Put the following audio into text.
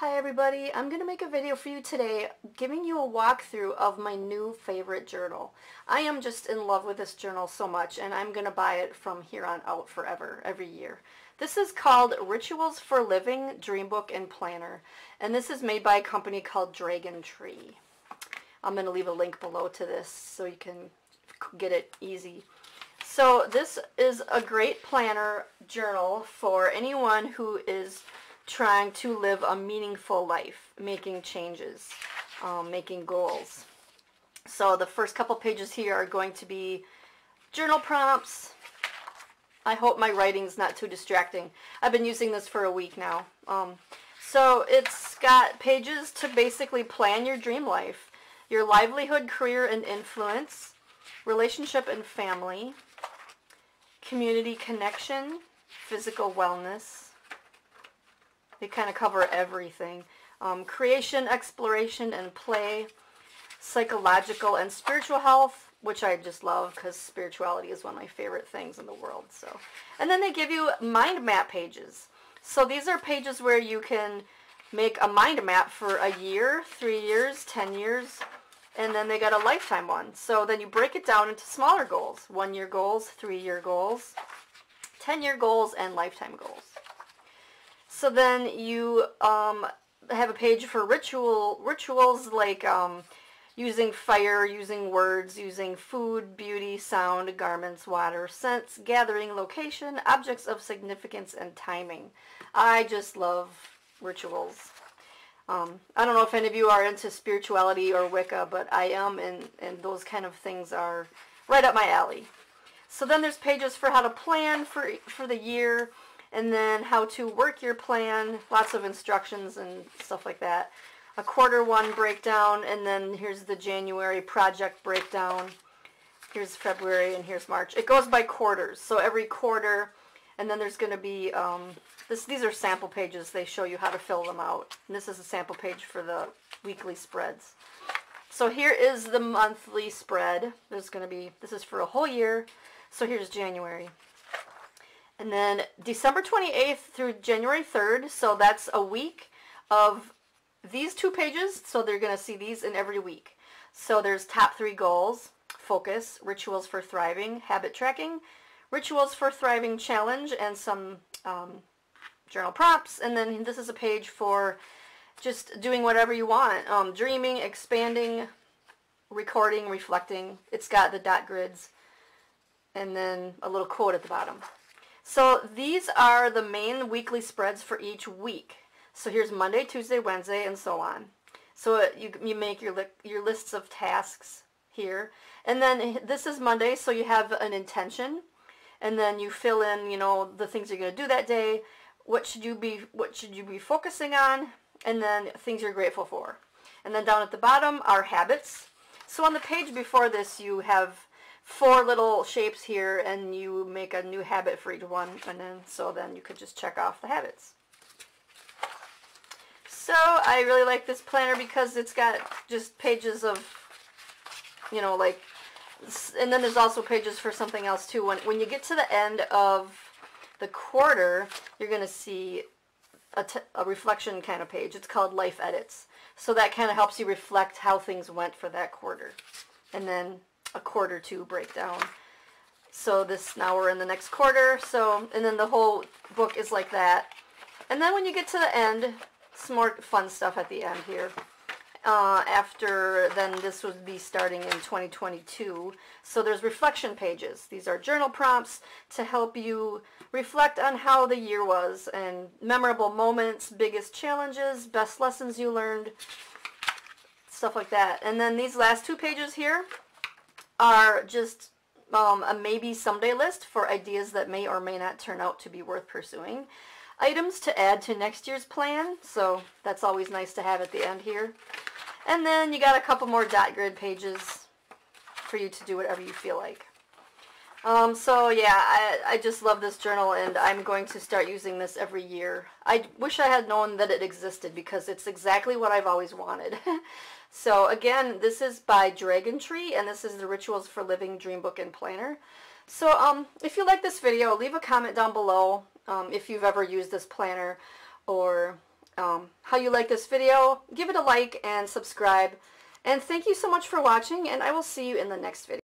Hi everybody, I'm going to make a video for you today giving you a walkthrough of my new favorite journal. I am just in love with this journal so much and I'm going to buy it from here on out forever, every year. This is called Rituals for Living Dreambook and Planner, and this is made by a company called Dragon Tree. I'm going to leave a link below to this so you can get it easy. So this is a great planner journal for anyone who is trying to live a meaningful life, making changes, making goals. So the first couple pages here are going to be journal prompts. I hope my writing's not too distracting. I've been using this for a week now. So it's got pages to basically plan your dream life, your livelihood, career, and influence, relationship and family, community connection, physical wellness. They kind of cover everything. Creation, exploration, and play, psychological and spiritual health, which I just love because spirituality is one of my favorite things in the world. So, and then they give you mind map pages. So these are pages where you can make a mind map for a year, 3 years, 10 years, and then they got a lifetime one. So then you break it down into smaller goals, 1-year goals, 3-year goals, 10-year goals, and lifetime goals. So then you have a page for rituals like using fire, using words, using food, beauty, sound, garments, water, scents, gathering, location, objects of significance, and timing. I just love rituals. I don't know if any of you are into spirituality or Wicca, but I am, and those kind of things are right up my alley. So then there's pages for how to plan for the year, and then how to work your plan, lots of instructions and stuff like that. A Q1 breakdown, and then here's the January project breakdown. Here's February, and here's March. It goes by quarters, so every quarter, and then there's going to be, these are sample pages. They show you how to fill them out. And this is a sample page for the weekly spreads. So here is the monthly spread. There's going to be, this is for a whole year, so here's January. And then December 28th through January 3rd, so that's a week of these 2 pages, so they're going to see these in every week. So there's top 3 goals, focus, rituals for thriving, habit tracking, rituals for thriving challenge, and some journal prompts. And then this is a page for just doing whatever you want, dreaming, expanding, recording, reflecting. It's got the dot grids, and then a little quote at the bottom. So these are the main weekly spreads for each week. So here's Monday, Tuesday, Wednesday, and so on. So you make your lists of tasks here. And then this is Monday, so you have an intention. And then you fill in, you know, the things you're going to do that day. What should you be focusing on? And then things you're grateful for. And then down at the bottom are habits. So on the page before this, you have 4 little shapes here, and you make a new habit for each one, and then you could just check off the habits. So I really like this planner because it's got just pages of, you know, like, and then there's also pages for something else too. When you get to the end of the quarter, you're going to see a reflection kind of page. It's called Life Edits. So that kind of helps you reflect how things went for that quarter. And then a Q2 breakdown. So now we're in the next quarter. So, and then the whole book is like that. And then when you get to the end, some more fun stuff at the end here. Then this would be starting in 2022. So there's reflection pages. These are journal prompts to help you reflect on how the year was, and memorable moments, biggest challenges, best lessons you learned, stuff like that. And then these last 2 pages here are just a maybe someday list for ideas that may or may not turn out to be worth pursuing. Items to add to next year's plan, so that's always nice to have at the end here. And then you got a couple more dot grid pages for you to do whatever you feel like. So yeah, I just love this journal, and I'm going to start using this every year. I wish I had known that it existed because it's exactly what I've always wanted. So again, this is by Dragon Tree, and this is the Rituals for Living Dreambook and Planner. So if you like this video, leave a comment down below if you've ever used this planner, or how you like this video. Give it a like and subscribe. And thank you so much for watching, and I will see you in the next video.